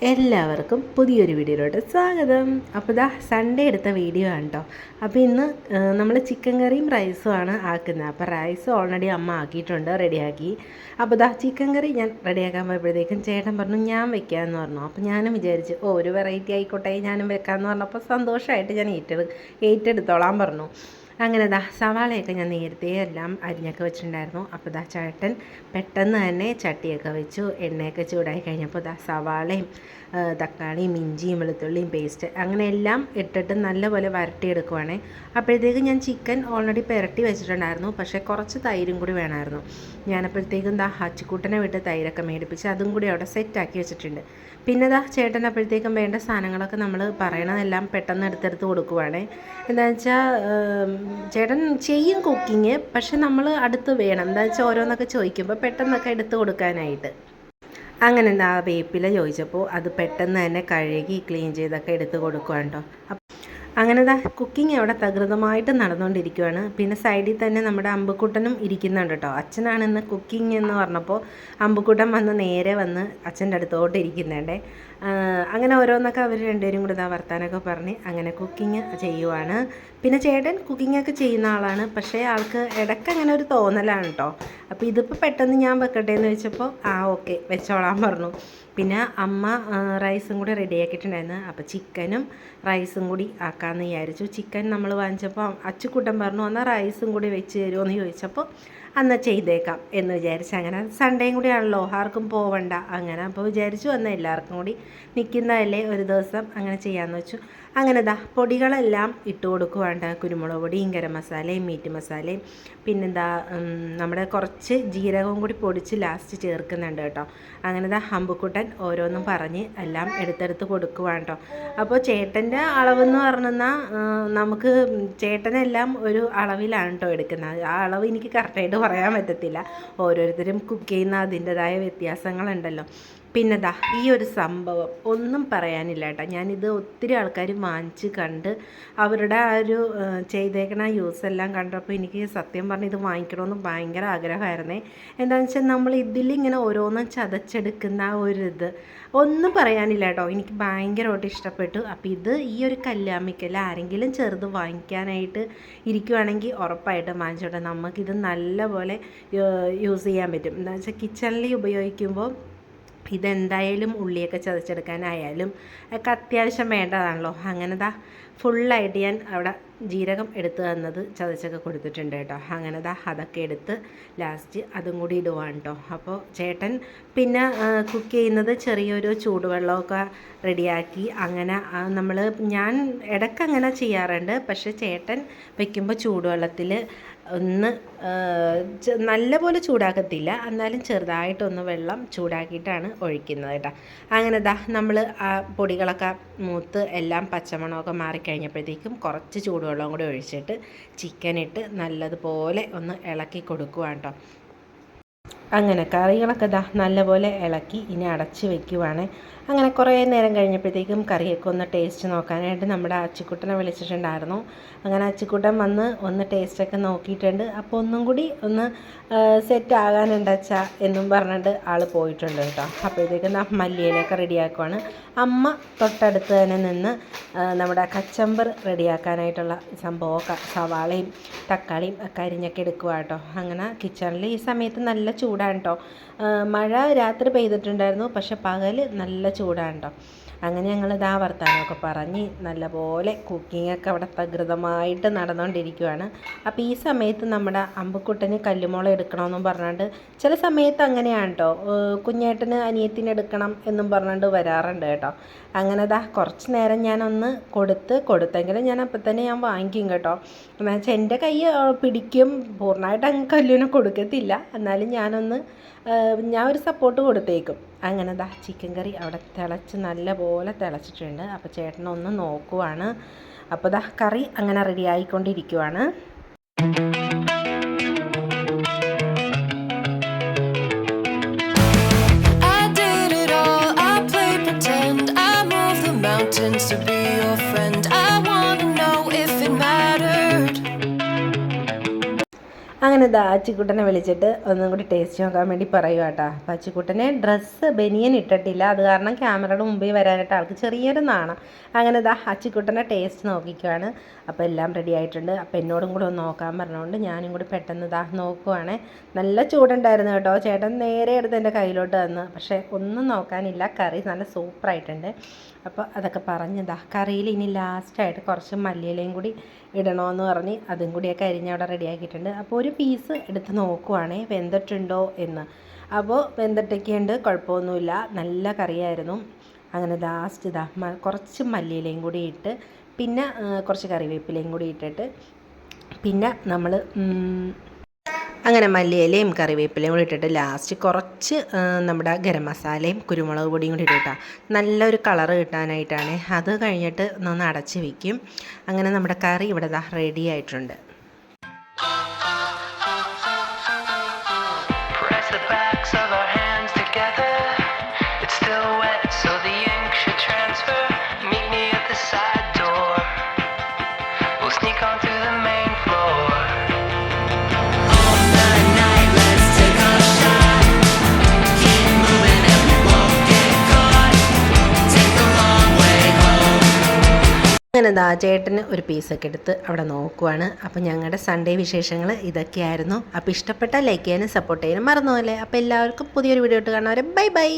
എല്ലാവർക്കും പുതിയൊരു വീഡിയോയിലോട്ട് സ്വാഗതം. അപ്പോൾ ഇതാ സൺഡേ എടുത്ത വീഡിയോ ആണ് കേട്ടോ. അപ്പോൾ ഇന്ന് നമ്മൾ ചിക്കൻ കറിയും റൈസുമാണ് ആക്കുന്നത്. അപ്പോൾ റൈസ് ഓൾറെഡി അമ്മ ആക്കിയിട്ടുണ്ട്, റെഡിയാക്കി. അപ്പോൾ ഇതാ ചിക്കൻ കറി ഞാൻ റെഡിയാക്കാൻ പോയപ്പോഴത്തേക്കും ചേട്ടൻ പറഞ്ഞു ഞാൻ വെക്കാമെന്ന് പറഞ്ഞു. അപ്പോൾ ഞാനും വിചാരിച്ചു ഒരു വെറൈറ്റി ആയിക്കോട്ടെ ഞാനും വെക്കാമെന്ന് പറഞ്ഞപ്പോൾ സന്തോഷമായിട്ട് ഞാൻ ഏറ്റെടുത്തോളാൻ പറഞ്ഞു. അങ്ങനെ ദാ സവാളയൊക്കെ ഞാൻ നേരത്തെ എല്ലാം അരിഞ്ഞൊക്കെ വെച്ചിട്ടുണ്ടായിരുന്നു. അപ്പോൾ ദാ ചേട്ടൻ പെട്ടെന്ന് തന്നെ ചട്ടിയൊക്കെ വെച്ചു. എണ്ണയൊക്കെ ചൂടായി കഴിഞ്ഞപ്പോൾ ദാ സവാളയും തക്കാളിയും ഇഞ്ചിയും വെളുത്തുള്ളിയും പേസ്റ്റ് അങ്ങനെ എല്ലാം ഇട്ടിട്ട് നല്ലപോലെ വരട്ടിയെടുക്കുവാണേ. അപ്പോഴത്തേക്കും ഞാൻ ചിക്കൻ ഓൾറെഡി പുരട്ടി വെച്ചിട്ടുണ്ടായിരുന്നു, പക്ഷേ കുറച്ച് തൈരും കൂടി വേണമായിരുന്നു. ഞാനപ്പോഴത്തേക്കും ദാ ഹച്ചിക്കൂട്ടനെ വിട്ട് തൈരൊക്കെ മേടിപ്പിച്ച് അതും കൂടി അവിടെ സെറ്റാക്കി വെച്ചിട്ടുണ്ട്. പിന്നെ ദാ ചേട്ടൻ അപ്പോഴത്തേക്കും വേണ്ട സാധനങ്ങളൊക്കെ നമ്മൾ പറയണതെല്ലാം പെട്ടെന്ന് എടുത്തെടുത്ത് കൊടുക്കുവാണേ. എന്താണെന്ന് വെച്ചാൽ ചേട്ടൻ ചെയ്യും കുക്കിങ്, പക്ഷെ നമ്മൾ അടുത്ത് വേണം. എന്താ വെച്ചാൽ ഓരോന്നൊക്കെ ചോദിക്കുമ്പോൾ പെട്ടെന്നൊക്കെ എടുത്ത് കൊടുക്കാനായിട്ട്. അങ്ങനെ എന്താ വേപ്പില ചോദിച്ചപ്പോൾ അത് പെട്ടെന്ന് തന്നെ കഴുകി ക്ലീൻ ചെയ്തൊക്കെ എടുത്ത് കൊടുക്കുവാണ് കേട്ടോ. അങ്ങനെ ദാ കുക്കിംഗ് അവിടെ തകൃതമായിട്ട് നടന്നുകൊണ്ടിരിക്കുകയാണ്. പിന്നെ സൈഡിൽ തന്നെ നമ്മുടെ അമ്പുക്കുട്ടനും ഇരിക്കുന്നുണ്ട് കേട്ടോ. അച്ഛനാണ് ഇന്ന് കുക്കിംഗ് എന്ന് പറഞ്ഞപ്പോൾ അമ്പുക്കുട്ടൻ നേരെ വന്ന് അച്ഛൻ്റെ അടുത്തോട്ട് ഇരിക്കുന്നുണ്ടേ. അങ്ങനെ ഓരോന്നൊക്കെ അവർ രണ്ടുപേരും കൂടെ വർത്താനൊക്കെ പറഞ്ഞ് അങ്ങനെ കുക്കിംഗ് ചെയ്യുവാണ്. പിന്നെ ചേട്ടൻ കുക്കിങ്ങൊക്കെ ചെയ്യുന്ന ആളാണ്, പക്ഷേ ആൾക്ക് ഇടയ്ക്ക് അങ്ങനെ ഒരു തോന്നലാണ് കേട്ടോ. അപ്പോൾ ഇതിപ്പോൾ പെട്ടെന്ന് ഞാൻ വെക്കട്ടെ എന്ന് വെച്ചപ്പോൾ ഓക്കെ വെച്ചോളാൻ പറഞ്ഞു. പിന്നെ അമ്മ റൈസും കൂടി റെഡിയാക്കിയിട്ടുണ്ടായിരുന്നു. അപ്പോൾ ചിക്കനും റൈസും കൂടി ആക്കാമെന്ന് വിചാരിച്ചു. ചിക്കൻ നമ്മൾ വാങ്ങിച്ചപ്പോൾ അച്ചുക്കുട്ടൻ പറഞ്ഞു എന്നാൽ റൈസും കൂടി വെച്ച് തരുമോ എന്ന് ചോദിച്ചപ്പോൾ അന്ന് ചെയ്തേക്കാം എന്ന് വിചാരിച്ചു. അങ്ങനെ സൺഡേയും കൂടി ആണല്ലോ, ആർക്കും പോവണ്ട. അങ്ങനെ അപ്പോൾ വിചാരിച്ചു എന്നാൽ എല്ലാവർക്കും കൂടി നിൽക്കുന്നതല്ലേ ഒരു ദിവസം അങ്ങനെ ചെയ്യാമെന്ന് വെച്ചു. അങ്ങനെ ദാ പൊടികളെല്ലാം ഇട്ട് കൊടുക്കുവാണ്ട്. കുരുമുളക് പൊടിയും ഗരം മസാലയും മീറ്റ് മസാലയും പിന്നെന്താ നമ്മുടെ കുറച്ച് ജീരകവും കൂടി പൊടിച്ച് ലാസ്റ്റ് ചേർക്കുന്നുണ്ട് കേട്ടോ. അങ്ങനെ ദാ അമ്പുക്കുട്ടൻ ഓരോന്നും പറഞ്ഞ് എല്ലാം എടുത്തെടുത്ത് കൊടുക്കുവാണ് കേട്ടോ. അപ്പോൾ ചേട്ടൻ്റെ അളവെന്ന് പറഞ്ഞാൽ നമുക്ക് ചേട്ടനെല്ലാം ഒരു അളവിലാണ് കേട്ടോ എടുക്കുന്നത്. ആ അളവ് എനിക്ക് കറക്റ്റായിട്ട് പറയാൻ പറ്റത്തില്ല, ഓരോരുത്തരും കുക്ക് ചെയ്യുന്ന അതിൻ്റെതായ വ്യത്യാസങ്ങളുണ്ടല്ലോ. പിന്നെ ദാ ഈ ഒരു സംഭവം ഒന്നും പറയാനില്ല കേട്ടോ. ഞാനിത് ഒത്തിരി ആൾക്കാർ വാങ്ങിച്ച് കണ്ട് അവരുടെ ആ ഒരു ചെയ്തേക്കണ യൂസ് എല്ലാം കണ്ടപ്പോൾ എനിക്ക് സത്യം പറഞ്ഞ് ഇത് വാങ്ങിക്കണമെന്ന് ഭയങ്കര ആഗ്രഹമായിരുന്നേ. എന്താണെന്ന് വെച്ചാൽ നമ്മൾ ഇതിലിങ്ങനെ ഓരോന്നും ചതച്ചെടുക്കുന്ന ആ ഒരു ഒന്നും പറയാനില്ല കേട്ടോ. എനിക്ക് ഭയങ്കരമായിട്ട് ഇഷ്ടപ്പെട്ടു. അപ്പോൾ ഇത് ഈ ഒരു കല്യാമിക്കൽ ആരെങ്കിലും ചെറുത് വാങ്ങിക്കാനായിട്ട് ഇരിക്കുവാണെങ്കിൽ ഉറപ്പായിട്ടും വാങ്ങിച്ചോട്ടെ. നമുക്കിത് നല്ലപോലെ യൂസ് ചെയ്യാൻ പറ്റും. എന്താ വെച്ചാൽ കിച്ചണിൽ ഉപയോഗിക്കുമ്പോൾ ഇതെന്തായാലും ഉള്ളിയൊക്കെ ചതച്ചെടുക്കാനായാലും ഒക്കെ അത്യാവശ്യം വേണ്ടതാണല്ലോ. അങ്ങനെ ദാ ഫുള്ളായിട്ട് ഞാൻ അവിടെ ജീരകം എടുത്ത് തന്നത് ചതച്ചൊക്കെ കൊടുത്തിട്ടുണ്ട് കേട്ടോ. അങ്ങനെ ദാ അതൊക്കെ എടുത്ത് ലാസ്റ്റ് അതും കൂടി ഇടുവാണ് കേട്ടോ. അപ്പോൾ ചേട്ടൻ പിന്നെ കുക്ക് ചെയ്യുന്നത് ചെറിയൊരു ചൂടുവെള്ളമൊക്കെ റെഡിയാക്കി അങ്ങനെ ഞാൻ ഇടയ്ക്ക് അങ്ങനെ ചെയ്യാറുണ്ട്. പക്ഷേ ചേട്ടൻ വയ്ക്കുമ്പോൾ ചൂടുവെള്ളത്തിൽ ഒന്ന് നല്ലപോലെ ചൂടാക്കത്തില്ല, എന്നാലും ചെറുതായിട്ടൊന്ന് വെള്ളം ചൂടാക്കിയിട്ടാണ് ഒഴിക്കുന്നത് കേട്ടോ. അങ്ങനെ ദാ നമ്മൾ ആ പൊടികളൊക്കെ മൂത്ത് എല്ലാം പച്ചമണമൊക്കെ മാറിക്കഴിഞ്ഞപ്പോഴത്തേക്കും കുറച്ച് ചൂടുവെള്ളം കൂടി ഒഴിച്ചിട്ട് ചിക്കനിട്ട് നല്ലതുപോലെ ഒന്ന് ഇളക്കി കൊടുക്കുവാണ് കേട്ടോ. അങ്ങനെ കറികളൊക്കെ ദാ നല്ലപോലെ ഇളക്കി ഇനി അടച്ച് വയ്ക്കുവാണ്. അങ്ങനെ കുറേ നേരം കഴിഞ്ഞപ്പോഴത്തേക്കും കറിയൊക്കെ ഒന്ന് ടേസ്റ്റ് നോക്കാനായിട്ട് നമ്മുടെ അച്ചിക്കുട്ടനെ വിളിച്ചിട്ടുണ്ടായിരുന്നു. അങ്ങനെ അച്ചിക്കുട്ടൻ വന്ന് ഒന്ന് ടേസ്റ്റൊക്കെ നോക്കിയിട്ടുണ്ട്. അപ്പോൾ ഒന്നും കൂടി ഒന്ന് സെറ്റ് ആകാനുണ്ടച്ചാ എന്നും പറഞ്ഞിട്ട് ആൾ പോയിട്ടുണ്ട് കേട്ടോ. അപ്പോഴത്തേക്കും മല്ലിയിലൊക്കെ റെഡിയാക്കുവാണ്. അമ്മ തൊട്ടടുത്ത് തന്നെ നിന്ന് നമ്മുടെ കച്ചമ്പർ റെഡിയാക്കാനായിട്ടുള്ള സംഭവമൊക്കെ സവാളയും തക്കാളിയും ഒക്കെ അരിഞ്ഞൊക്കെ എടുക്കുക കേട്ടോ. അങ്ങനെ കിച്ചണിൽ ഈ സമയത്ത് നല്ല ചൂടാണ് കേട്ടോ. മഴ രാത്രി പെയ്തിട്ടുണ്ടായിരുന്നു, പക്ഷെ പകൽ നല്ല ചൂടാണ് കേട്ടോ. അങ്ങനെ ഞങ്ങൾ ഇതാ വർത്താനമൊക്കെ പറഞ്ഞ് നല്ലപോലെ കുക്കിങ്ങൊക്കെ അവിടെ തകൃതമായിട്ട് നടന്നുകൊണ്ടിരിക്കുകയാണ്. അപ്പോൾ ഈ സമയത്ത് നമ്മുടെ അമ്പുക്കുട്ടന് കല്ലുമോള എടുക്കണമെന്നും പറഞ്ഞുകൊണ്ട് ചില സമയത്ത് അങ്ങനെയാണ് കേട്ടോ, കുഞ്ഞേട്ടന് അനിയത്തിന് എടുക്കണം എന്നും പറഞ്ഞുകൊണ്ട് വരാറുണ്ട് കേട്ടോ. അങ്ങനെ ദാ കുറച്ച് നേരം ഞാനൊന്ന് കൊടുത്തെങ്കിലും ഞാൻ അപ്പം തന്നെ ഞാൻ വാങ്ങിക്കും കേട്ടോ. എന്ന് വെച്ചാൽ എൻ്റെ കൈ പിടിക്കും, പൂർണ്ണമായിട്ട് അങ്ങ് കല്ലുവിനെ കൊടുക്കത്തില്ല, എന്നാലും ഞാൻ ഒരു സപ്പോർട്ട് കൊടുത്തേക്കും. അങ്ങനെ ദാ ചിക്കൻ കറി അവിടെ നല്ല പോലെ തിളച്ചിട്ടുണ്ട്. അപ്പോൾ ചേട്ടനൊന്ന് നോക്കുവാണ്. അപ്പോൾ ദാ കറി അങ്ങനെ റെഡി ആയിക്കൊണ്ടിരിക്കുവാണ്. ഇതാ അച്ചിക്കുട്ടനെ വിളിച്ചിട്ട് ഒന്നും കൂടി ടേസ്റ്റ് നോക്കാൻ വേണ്ടി പറയുക കേട്ടോ. അപ്പോൾ അച്ചിക്കുട്ടനെ ഡ്രസ്സ് ബനിയൻ ഇട്ടിട്ടില്ല, അത് കാരണം ക്യാമറയുടെ മുമ്പിൽ വരാനായിട്ട് ആൾക്ക് ചെറിയൊരു നാണം. അങ്ങനെ ഇതാ അച്ചിക്കുട്ടനെ ടേസ്റ്റ് നോക്കിക്കുവാണ്. അപ്പോൾ എല്ലാം റെഡി ആയിട്ടുണ്ട്. അപ്പോൾ എന്നോടും കൂടെ ഒന്ന് നോക്കാൻ പറഞ്ഞുകൊണ്ട് ഞാനും കൂടി പെട്ടെന്ന് ഇതാ നോക്കുവാണേ. നല്ല ചൂടുണ്ടായിരുന്നു കേട്ടോ. ചേട്ടൻ നേരെ എടുത്ത് എൻ്റെ കയ്യിലോട്ട് തന്നു. പക്ഷേ ഒന്നും നോക്കാനില്ല, കറി നല്ല സൂപ്പറായിട്ടുണ്ട്. അപ്പോൾ അതൊക്കെ പറഞ്ഞതാ കറിയിൽ ഇനി ലാസ്റ്റായിട്ട് കുറച്ച് മല്ലിയിലയും കൂടി ഇടണമെന്ന് പറഞ്ഞ് അതും കൂടിയൊക്കെ അരിഞ്ഞ് അവിടെ റെഡിയാക്കിയിട്ടുണ്ട്. അപ്പോൾ ഒരു പീസ് എടുത്ത് നോക്കുവാണേ വെന്തിട്ടുണ്ടോ എന്ന്. അപ്പോൾ വെന്തിട്ടൊക്കെയുണ്ട്, കുഴപ്പമൊന്നുമില്ല, നല്ല കറിയായിരുന്നു. അങ്ങനെ ലാസ്റ്റ് ഇതാ കുറച്ച് മല്ലിയിലയും കൂടി ഇട്ട് പിന്നെ കുറച്ച് കറിവേപ്പിലയും കൂടി ഇട്ടിട്ട് പിന്നെ നമ്മൾ അങ്ങനെ മല്ലിയിലയും കറിവേപ്പിലയും കൂടി ഇട്ടിട്ട് ലാസ്റ്റ് കുറച്ച് നമ്മുടെ ഗരം മസാലയും കുരുമുളക് പൊടിയും കൂടി ഇട്ടിട്ടാണ് നല്ലൊരു കളറ് കിട്ടാനായിട്ടാണ്. അത് കഴിഞ്ഞിട്ട് ഒന്ന് അടച്ച് വയ്ക്കും. അങ്ങനെ നമ്മുടെ കറി ഇവിടെ റെഡി ആയിട്ടുണ്ട്. അങ്ങനെ ദാ ചേട്ടന് ഒരു പീസൊക്കെ എടുത്ത് അവിടെ നോക്കുവാണ്. അപ്പോൾ ഞങ്ങളുടെ സൺഡേ വിശേഷങ്ങൾ ഇതൊക്കെയായിരുന്നു. അപ്പോൾ ഇഷ്ടപ്പെട്ടാൽ ലൈക്ക് ചെയ്യാനും സപ്പോർട്ട് ചെയ്യാനും മറന്നുപോലെ. അപ്പോൾ എല്ലാവർക്കും പുതിയൊരു വീഡിയോ ഇട്ട് കാണാൻ. Bye bye.